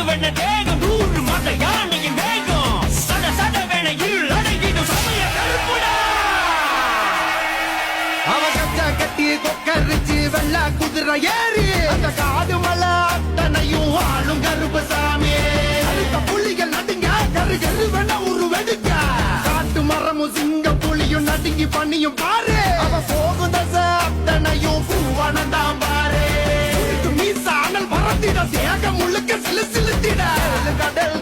வெண்ண தேகம் 100 மாத யானையின் வேகம் சட சட வேணையில் அடங்கிடும் சமய கருப்புடா அவ கட்டி கொக்கரிச்சு வெள்ள குதிரை ஏறி அந்த காடு மலை அத்தனையும் ஆளும் கருப்பு சாமி அடுத்த புலிகள் நடுங்க கரு கரு வெண்ண ஒரு வெடுக்க காட்டு மரமும் சிங்க புலியும் நடுங்கி பண்ணியும் பாரு அவ போகும் தசை அத்தனையும் பூவானந்தான் பாரு மீசானல் பறந்திட தேகம் முழுக்க சிலு சிலுத்திட கடல்